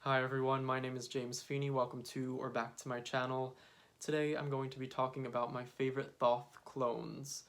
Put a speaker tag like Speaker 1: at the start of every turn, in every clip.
Speaker 1: Hi everyone, my name is James Feeney. Welcome to or back to my channel. Today I'm going to be talking about my favorite Thoth clones.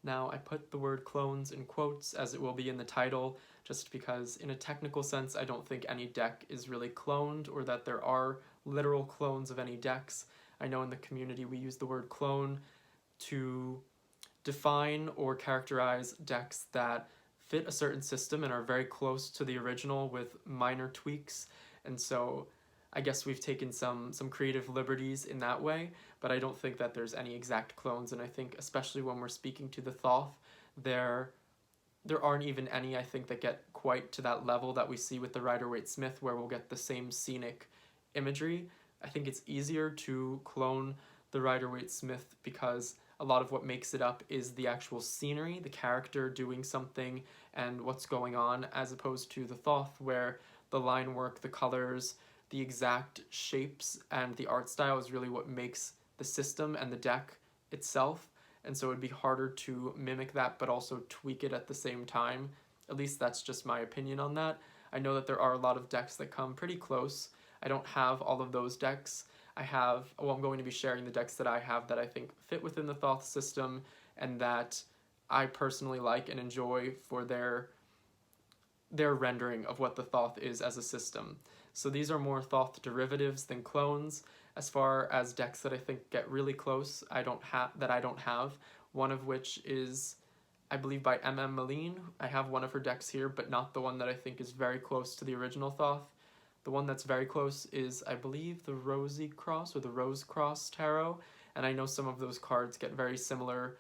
Speaker 1: Now I put the word clones in quotes as it will be in the title, just because in a technical sense I don't think any deck is really cloned or that there are literal clones of any decks. I know in the community we use the word clone to define or characterize decks that fit a certain system and are very close to the original with minor tweaks, and so I guess we've taken some creative liberties in that way, but I don't think that there's any exact clones, and I think especially when we're speaking to the Thoth, there aren't even any, I think, that get quite to that level that we see with the Rider-Waite-Smith, where we'll get the same scenic imagery. I think it's easier to clone the Rider-Waite-Smith because a lot of what makes it up is the actual scenery, the character doing something, and what's going on, as opposed to the Thoth, where the line work, the colors, the exact shapes, and the art style is really what makes the system and the deck itself. And so it'd be harder to mimic that but also tweak it at the same time. At least that's just my opinion on that. I know that there are a lot of decks that come pretty close. I don't have all of those decks. I'm going to be sharing the decks that I have that I think fit within the Thoth system and that I personally like and enjoy for their rendering of what the Thoth is as a system. So these are more Thoth derivatives than clones. As far as decks that I think get really close, I don't have, one of which is, I believe, by M.M. Malene. I have one of her decks here, but not the one that I think is very close to the original Thoth. The one that's very close is, I believe, the Rosy Cross or the Rose Cross Tarot, and I know some of those cards are very similar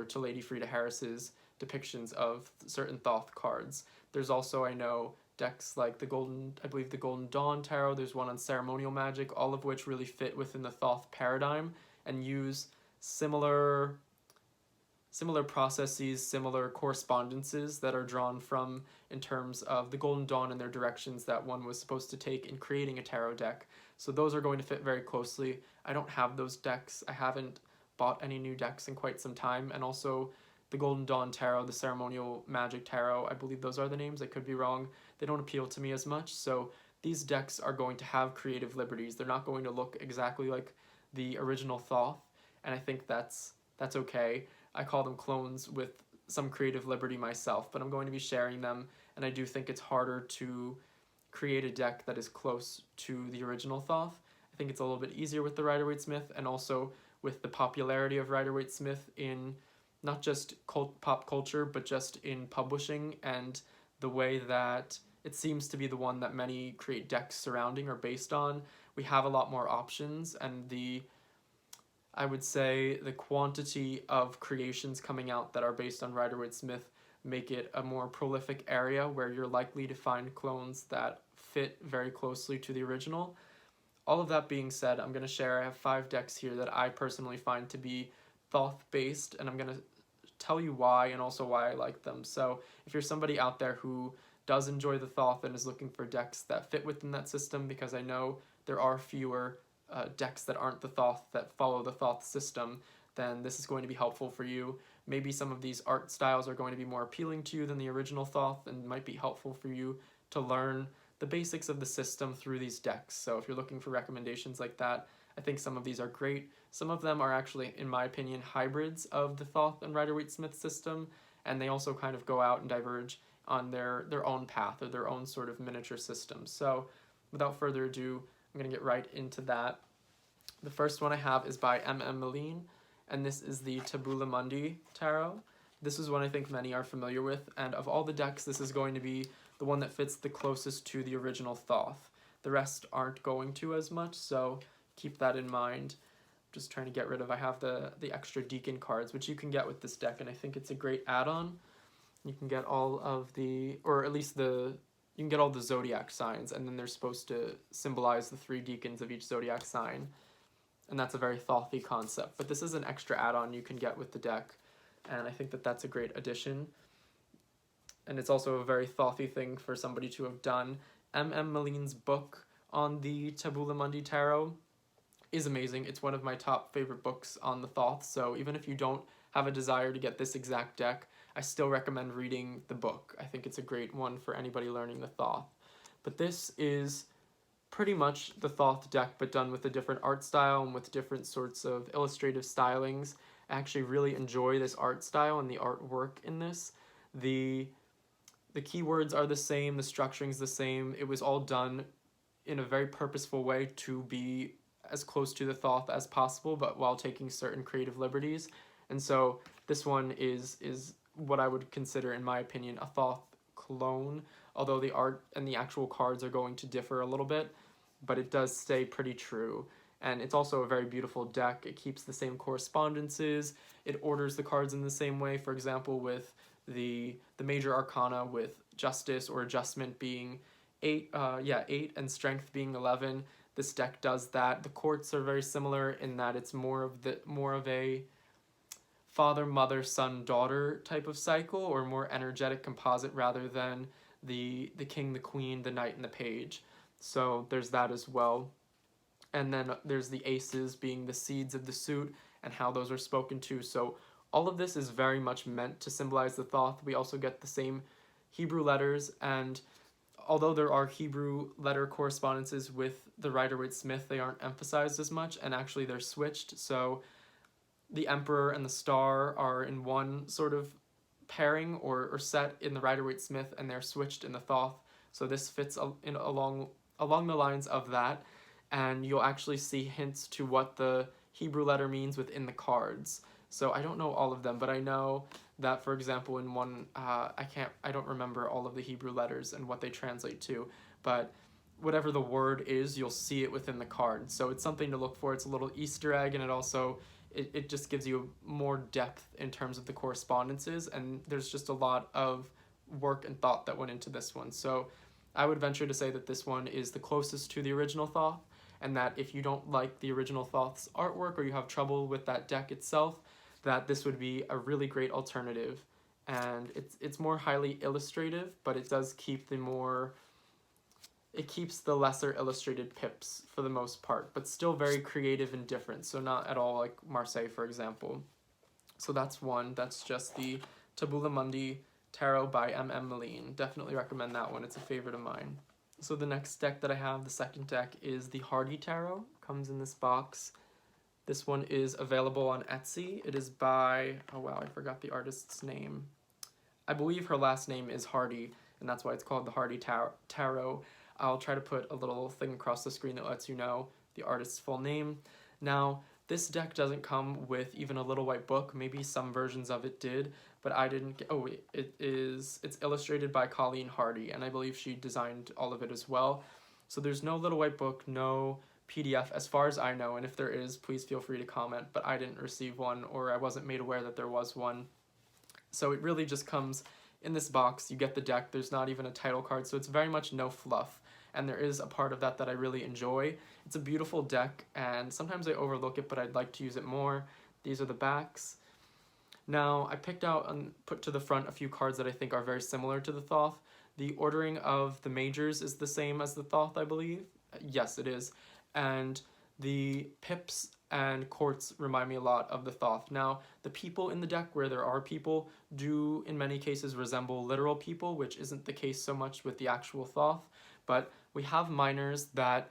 Speaker 1: to Lady Frida Harris's depictions of certain Thoth cards. There's also, I know, decks like the Golden Dawn Tarot, there's one on Ceremonial Magic, all of which really fit within the Thoth paradigm and use similar processes, similar correspondences that are drawn from in terms of the Golden Dawn and their directions that one was supposed to take in creating a tarot deck. So those are going to fit very closely. I don't have those decks. I haven't bought any new decks in quite some time, and also the Golden Dawn Tarot, the Ceremonial Magic Tarot, I believe those are the names, I could be wrong. They don't appeal to me as much, so these decks are going to have creative liberties. They're not going to look exactly like the original Thoth, and I think that's okay. I call them clones with some creative liberty myself, but I'm going to be sharing them, and I do think it's harder to create a deck that is close to the original Thoth. I think it's a little bit easier with the Rider-Waite-Smith, and also with the popularity of Rider-Waite-Smith in not just pop culture, but just in publishing, and the way that it seems to be the one that many create decks surrounding or based on. We have a lot more options, and I would say the quantity of creations coming out that are based on Rider-Waite-Smith make it a more prolific area where you're likely to find clones that fit very closely to the original. All of that being said, I have 5 decks here that I personally find to be Thoth based, and I'm going to tell you why and also why I like them. So if you're somebody out there who does enjoy the Thoth and is looking for decks that fit within that system, because I know there are fewer decks that aren't the Thoth that follow the Thoth system, then this is going to be helpful for you. Maybe some of these art styles are going to be more appealing to you than the original Thoth and might be helpful for you to learn the basics of the system through these decks. So if you're looking for recommendations like that, I think some of these are great. Some of them are actually, in my opinion, hybrids of the Thoth and Rider-Waite-Smith system, and they also kind of go out and diverge on their own path or their own sort of miniature system. So without further ado, I'm going to get right into that. The first one I have is by M.M. Malene, and this is the Tabulamundi Tarot. This is one I think many are familiar with, and of all the decks, this is going to be the one that fits the closest to the original Thoth. The rest aren't going to as much, so keep that in mind. Just trying to get rid of, I have the extra Deacon cards, which you can get with this deck, and I think it's a great add-on. You can get all of the, or at least you can get all the zodiac signs, and then they're supposed to symbolize the 3 deacons of each zodiac sign, and that's a very Thothy concept. But this is an extra add-on you can get with the deck, and I think that that's a great addition. And it's also a very Thothy thing for somebody to have done Maline's book on the Tabulamundi Tarot is amazing. It's one of my top favorite books on the Thoth, so even if you don't have a desire to get this exact deck, I still recommend reading the book. I think it's a great one for anybody learning the Thoth. But this is pretty much the Thoth deck, but done with a different art style and with different sorts of illustrative stylings. I actually really enjoy this art style and the artwork in this. The keywords are the same, the structuring's the same. It was all done in a very purposeful way to be as close to the Thoth as possible, but while taking certain creative liberties. And so this one is what I would consider, in my opinion, a Thoth clone, although the art and the actual cards are going to differ a little bit, but it does stay pretty true. And it's also a very beautiful deck. It keeps the same correspondences. It orders the cards in the same way. For example, with the major arcana, with justice or adjustment being 8 and strength being 11, this deck does that. The courts are very similar in that it's more of a father, mother, son, daughter type of cycle, or more energetic composite rather than the king, the queen, the knight, and the page. So there's that as well. And then there's the aces being the seeds of the suit and how those are spoken to. So all of this is very much meant to symbolize the Thoth. We also get the same Hebrew letters, and although there are Hebrew letter correspondences with the Rider-Waite-Smith, they aren't emphasized as much, and actually they're switched. So the Emperor and the Star are in one sort of pairing or set in the Rider-Waite-Smith, and they're switched in the Thoth. So this fits along the lines of that, and you'll actually see hints to what the Hebrew letter means within the cards. So I don't know all of them, but I know that, for example, in one, I don't remember all of the Hebrew letters and what they translate to, but whatever the word is, you'll see it within the card. So it's something to look for. It's a little Easter egg, and it just gives you more depth in terms of the correspondences, and there's just a lot of work and thought that went into this one. So I would venture to say that this one is the closest to the original Thoth, and that if you don't like the original Thoth's artwork or you have trouble with that deck itself, that this would be a really great alternative. And it's more highly illustrative, but it does keep it keeps the lesser illustrated pips for the most part, but still very creative and different, so not at all like Marseille, for example. So that's one. That's just the Tabulamundi Tarot by Maline. Definitely recommend that one. It's a favorite of mine. So the next deck that I have, the second deck, is the Hardy Tarot. Comes in this box. This one is available on Etsy. It is by, oh wow, I forgot the artist's name. I believe her last name is Hardy, and that's why it's called the Hardy Tarot. I'll try to put a little thing across the screen that lets you know the artist's full name. Now, this deck doesn't come with even a little white book. Maybe some versions of it did, but I didn't get, oh wait, it's illustrated by Colleen Hardy, and I believe she designed all of it as well. So there's no little white book, no PDF as far as I know, and if there is, please feel free to comment, but I didn't receive one, or I wasn't made aware that there was one. So it really just comes in this box. You get the deck. There's not even a title card, so it's very much no fluff, and there is a part of that I really enjoy. It's a beautiful deck, and sometimes I overlook it, but I'd like to use it more. These are the backs. Now, I picked out and put to the front a few cards that I think are very similar to the Thoth. The ordering of the majors is the same as the Thoth, I believe. Yes, it is. And the pips and courts remind me a lot of the Thoth. Now, the people in the deck, where there are people, do in many cases resemble literal people, which isn't the case so much with the actual Thoth, but we have minors that,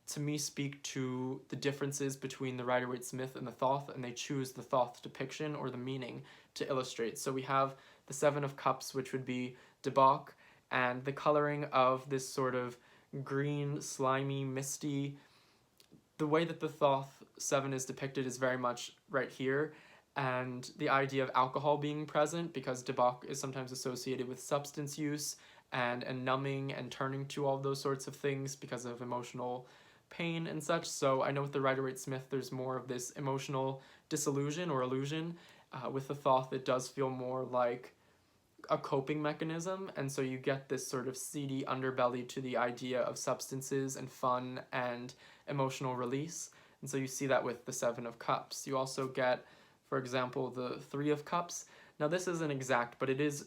Speaker 1: to me, speak to the differences between the Rider-Waite-Smith and the Thoth, and they choose the Thoth depiction or the meaning to illustrate. So we have the Seven of Cups, which would be debauch, and the coloring of this sort of green, slimy, misty. The way that the Thoth 7 is depicted is very much right here, and the idea of alcohol being present, because debauch is sometimes associated with substance use and numbing and turning to all those sorts of things because of emotional pain and such. So I know with the Rider-Waite-Smith there's more of this emotional disillusion or illusion. With the Thoth it does feel more like a coping mechanism, and so you get this sort of seedy underbelly to the idea of substances and fun and emotional release. And so you see that with the Seven of Cups. You also get, for example, the Three of Cups. Now this isn't exact, but it is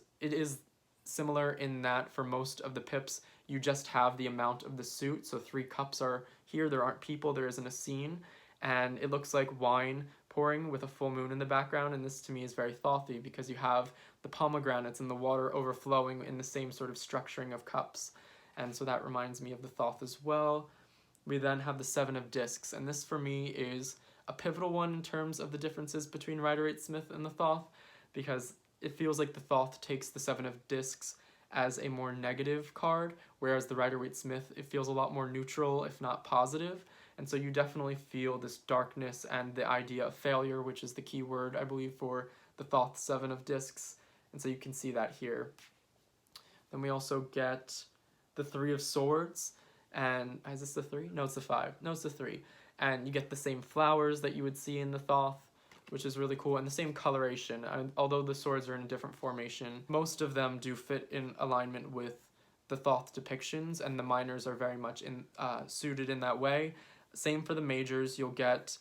Speaker 1: similar in that for most of the pips you just have the amount of the suit. So 3 cups are here, there aren't people, there isn't a scene, and it looks like wine pouring with a full moon in the background. And this to me is very Thothy because you have the pomegranates and the water overflowing in the same sort of structuring of cups. And so that reminds me of the Thoth as well. We then have the 7 of Discs, and this for me is a pivotal one in terms of the differences between Rider-Waite-Smith and the Thoth, because it feels like the Thoth takes the 7 of Discs as a more negative card, whereas the Rider-Waite-Smith, it feels a lot more neutral, if not positive. And so you definitely feel this darkness and the idea of failure, which is the key word, I believe, for the Thoth 7 of Discs. And so you can see that here. Then we also get the 3 of Swords. And is this the 3? No, it's the 5. No, it's the 3. And you get the same flowers that you would see in the Thoth, which is really cool, and the same coloration. Although the swords are in a different formation, most of them do fit in alignment with the Thoth depictions, and the minors are very much suited in that way. Same for the majors. You'll get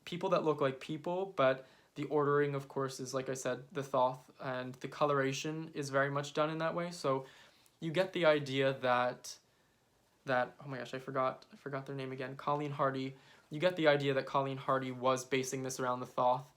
Speaker 1: people that look like people, but the ordering, of course, is, like I said, the Thoth, and the coloration is very much done in that way. So you get the idea that oh my gosh, I forgot their name again. Colleen Hardy. You get the idea that Colleen Hardy was basing this around the Thoth,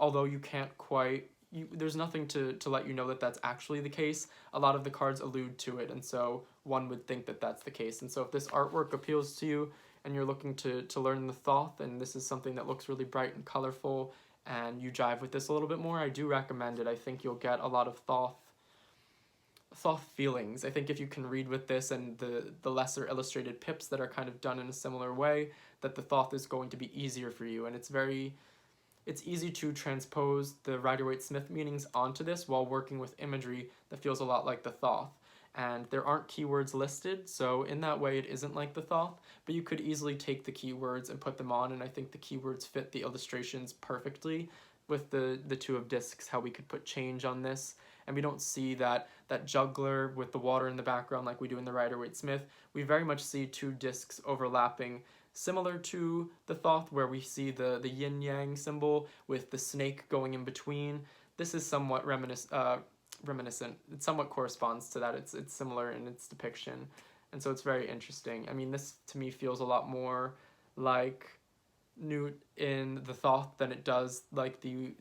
Speaker 1: although you can't quite. There's nothing to let you know that that's actually the case. A lot of the cards allude to it, and so one would think that that's the case. And so if this artwork appeals to you and you're looking to learn the Thoth, and this is something that looks really bright and colorful, and you jive with this a little bit more, I do recommend it. I think you'll get a lot of Thoth feelings. I think if you can read with this and the lesser illustrated pips that are kind of done in a similar way, that the Thoth is going to be easier for you. And it's easy to transpose the Rider-Waite-Smith meanings onto this while working with imagery that feels a lot like the Thoth. And there aren't keywords listed, so in that way it isn't like the Thoth, but you could easily take the keywords and put them on, and I think the keywords fit the illustrations perfectly with the 2 of Discs, how we could put change on this. And we don't see that juggler with the water in the background like we do in the Rider-Waite-Smith. We very much see 2 discs overlapping, similar to the Thoth, where we see the yin-yang symbol with the snake going in between. This is somewhat reminiscent. It somewhat corresponds to that. It's similar in its depiction. And so it's very interesting. I mean, this to me feels a lot more like Newt in the Thoth than it does like the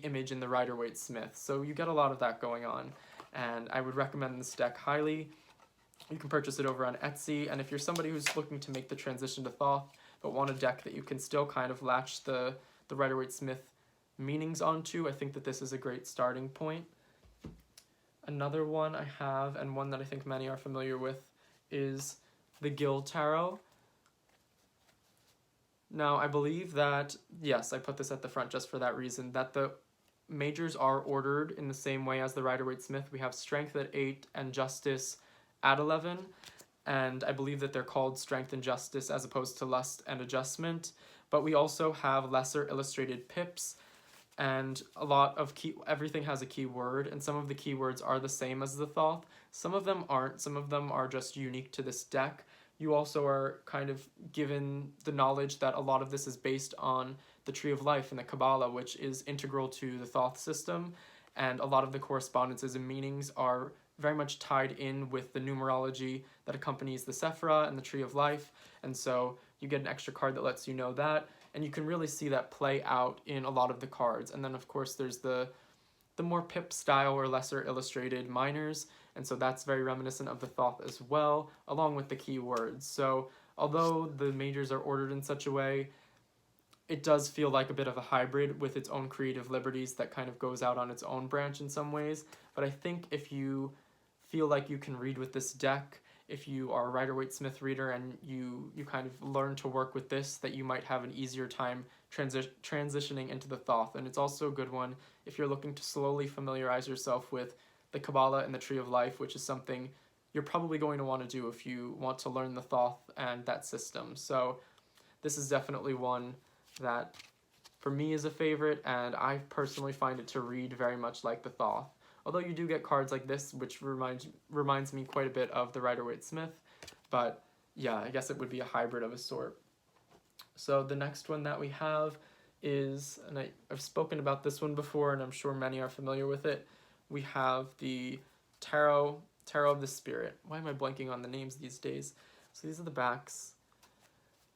Speaker 1: image in the Rider-Waite-Smith. So you get a lot of that going on, and I would recommend this deck highly. You can purchase it over on Etsy, and if you're somebody who's looking to make the transition to Thoth but want a deck that you can still kind of latch the Rider-Waite-Smith meanings onto, I think that this is a great starting point. Another one I have, and one that I think many are familiar with, is the Gill Tarot. Now, I believe that, yes, I put this at the front just for that reason, that the majors are ordered in the same way as the Rider-Waite-Smith. We have Strength at 8 and Justice at 11, and I believe that they're called Strength and Justice as opposed to Lust and Adjustment. But we also have lesser illustrated pips, and a lot of everything has a key word, and some of the keywords are the same as the Thoth. Some of them aren't. Some of them are just unique to this deck. You also are kind of given the knowledge that a lot of this is based on the Tree of Life and the Kabbalah, which is integral to the Thoth system, and a lot of the correspondences and meanings are very much tied in with the numerology that accompanies the Sephirah and the Tree of Life, and so you get an extra card that lets you know that, and you can really see that play out in a lot of the cards. And then of course there's the more pip style or lesser illustrated minors, and so that's very reminiscent of the Thoth as well, along with the keywords. So although the majors are ordered in such a way, it does feel like a bit of a hybrid with its own creative liberties that kind of goes out on its own branch in some ways. But I think if you feel like you can read with this deck, if you are a Rider-Waite-Smith reader and you kind of learn to work with this, that you might have an easier time transitioning into the Thoth. And it's also a good one if you're looking to slowly familiarize yourself with the Kabbalah and the Tree of Life, which is something you're probably going to want to do if you want to learn the Thoth and that system. So this is definitely one that for me is a favorite, and I personally find it to read very much like the Thoth. Although you do get cards like this, which reminds me quite a bit of the Rider-Waite-Smith, but yeah, I guess it would be a hybrid of a sort. So the next one that we have is, and I've spoken about this one before, and I'm sure many are familiar with it, we have the Tarot Tarot of the Spirit. Why am I blanking on the names these days? So these are the backs.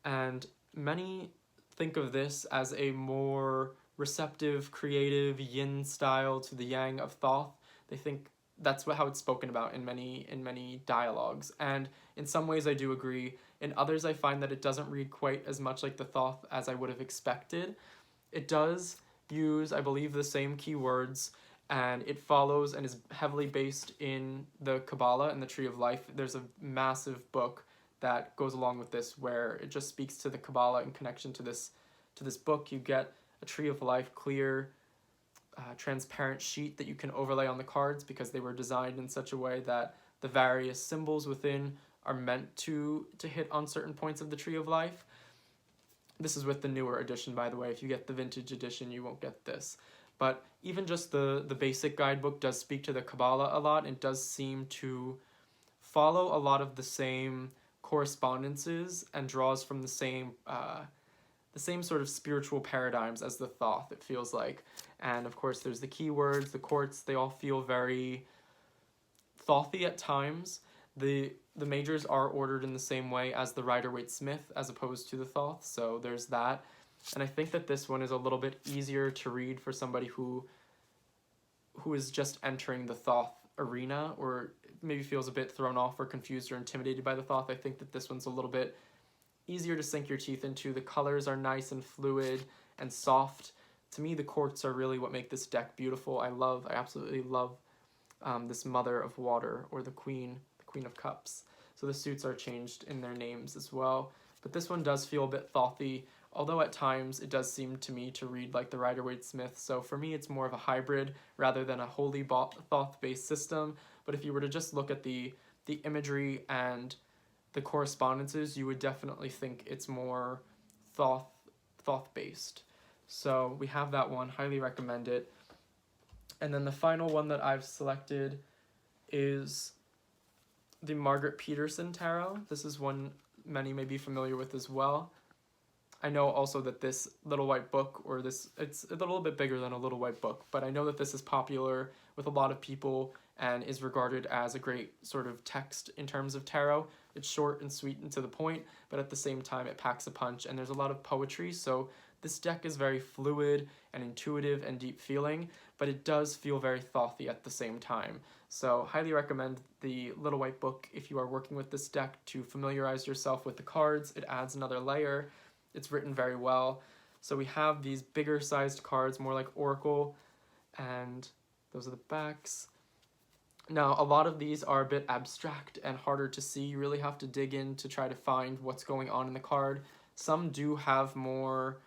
Speaker 1: And many think of this as a more receptive, creative yin style to the yang of Thoth. They think that's how it's spoken about in many dialogues. And in some ways I do agree. In others I find that it doesn't read quite as much like the Thoth as I would have expected. It does use, I believe, the same keywords, and it follows and is heavily based in the Kabbalah and the Tree of Life. There's a massive book that goes along with this where it just speaks to the Kabbalah in connection to this book. You get a Tree of Life clear, transparent sheet that you can overlay on the cards because they were designed in such a way that the various symbols within are meant to hit on certain points of the Tree of Life. This is with the newer edition, by the way. If you get the vintage edition, you won't get this. But even just the basic guidebook does speak to the Kabbalah a lot. It does seem to follow a lot of the same correspondences and draws from the same sort of spiritual paradigms as the Thoth, it feels like. And of course there's the keywords, the quartz, they all feel very Thothy at times. The majors are ordered in the same way as the Rider-Waite-Smith as opposed to the Thoth, so there's that. And I think that this one is a little bit easier to read for somebody who is just entering the Thoth arena or maybe feels a bit thrown off or confused or intimidated by the Thoth. I think that this one's a little bit easier to sink your teeth into. The colors are nice and fluid and soft. To me, the quartz are really what make this deck beautiful. I absolutely love this Mother of Water, or the Queen of Cups. So the suits are changed in their names as well. But this one does feel a bit Thothy, although at times it does seem to me to read like the Rider-Waite-Smith. So for me, it's more of a hybrid rather than a wholly Thoth-based system. But if you were to just look at the imagery and the correspondences, you would definitely think it's more Thoth-based. So we have that one, highly recommend it. And then the final one that I've selected is the Margaret Peterson Tarot. This is one many may be familiar with as well. I know also that this little white book, or it's a little bit bigger than a little white book, but I know that this is popular with a lot of people and is regarded as a great sort of text in terms of tarot. It's short and sweet and to the point, but at the same time it packs a punch, and there's a lot of poetry, so this deck is very fluid and intuitive and deep feeling, but it does feel very Thothy at the same time. So highly recommend the little white book if you are working with this deck to familiarize yourself with the cards. It adds another layer. It's written very well. So we have these bigger sized cards, more like Oracle, and those are the backs. Now, a lot of these are a bit abstract and harder to see. You really have to dig in to try to find what's going on in the card. Some do have more,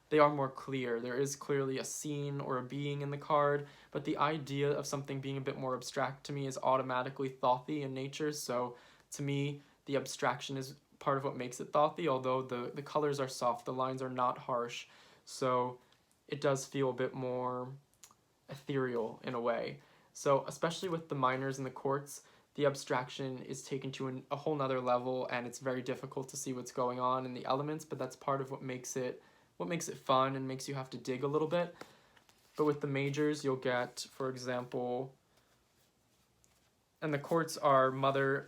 Speaker 1: they are more clear. There is clearly a scene or a being in the card, but the idea of something being a bit more abstract to me is automatically Thothy in nature. So to me, the abstraction is part of what makes it Thothy, although the colors are soft, the lines are not harsh. So it does feel a bit more ethereal in a way. So especially with the minors and the quartz, the abstraction is taken to a whole nother level, and it's very difficult to see what's going on in the elements, but that's part of what makes it fun and makes you have to dig a little bit. But with the majors, you'll get, for example, and the quartz are mother,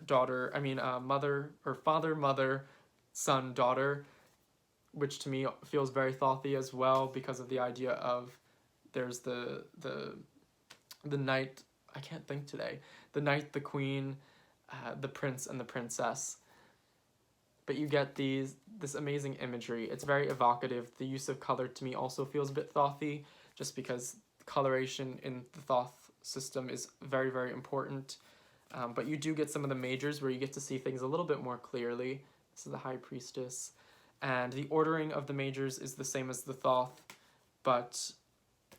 Speaker 1: father, mother, son, daughter, which to me feels very Thothy as well because of the idea of there's the knight, I can't think today, the knight, the queen, the prince, and the princess. But you get this amazing imagery. It's very evocative. The use of color to me also feels a bit Thothy, just because coloration in the Thoth system is very, very important. But you do get some of the majors where you get to see things a little bit more clearly. This is the High Priestess. And the ordering of the majors is the same as the Thoth, but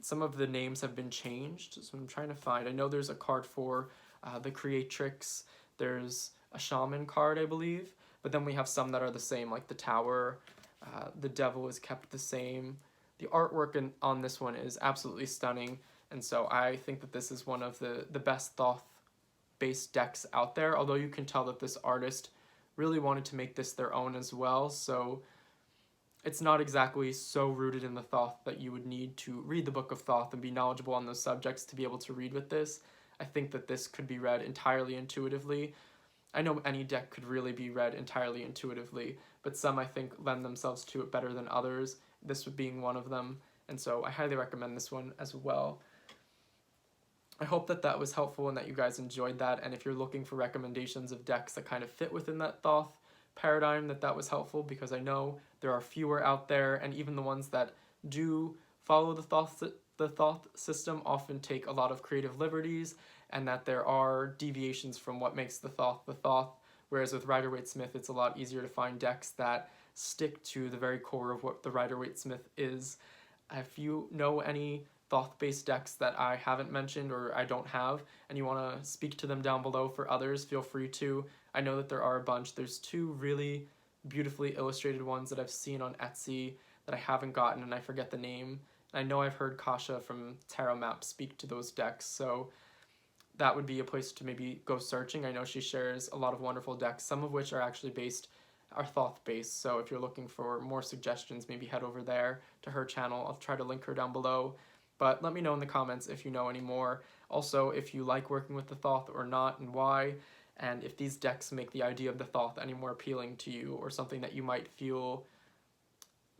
Speaker 1: some of the names have been changed. So I'm trying to find, I know there's a card for the Creatrix. There's a Shaman card, I believe. But then we have some that are the same, like the Tower. The Devil is kept the same. The artwork on this one is absolutely stunning. And so I think that this is one of the best Thoth-based decks out there, although you can tell that this artist really wanted to make this their own as well. So it's not exactly so rooted in the Thoth that you would need to read the Book of Thoth and be knowledgeable on those subjects to be able to read with this. I think that this could be read entirely intuitively. I know any deck could really be read entirely intuitively, but some I think lend themselves to it better than others, this being one of them, and so I highly recommend this one as well. I hope that that was helpful and that you guys enjoyed that, and if you're looking for recommendations of decks that kind of fit within that Thoth paradigm, that was helpful, because I know there are fewer out there, and even the ones that do follow the Thoth system often take a lot of creative liberties, and that there are deviations from what makes the Thoth, whereas with Rider-Waite-Smith it's a lot easier to find decks that stick to the very core of what the Rider-Waite-Smith is. If you know any Thoth-based decks that I haven't mentioned or I don't have, and you want to speak to them down below for others, feel free to. I know that there are a bunch. There's 2 really beautifully illustrated ones that I've seen on Etsy that I haven't gotten, and I forget the name. I know I've heard Kasha from Tarot Map speak to those decks, so that would be a place to maybe go searching. I know she shares a lot of wonderful decks, some of which are actually are Thoth based, so if you're looking for more suggestions, maybe head over there to her channel. I'll try to link her down below, but let me know in the comments if you know any more. Also, if you like working with the Thoth or not, and why, and if these decks make the idea of the Thoth any more appealing to you, or something that you might feel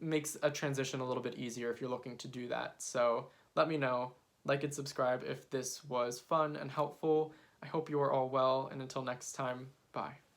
Speaker 1: makes a transition a little bit easier if you're looking to do that. So let me know. Like and subscribe if this was fun and helpful. I hope you are all well, and until next time, bye.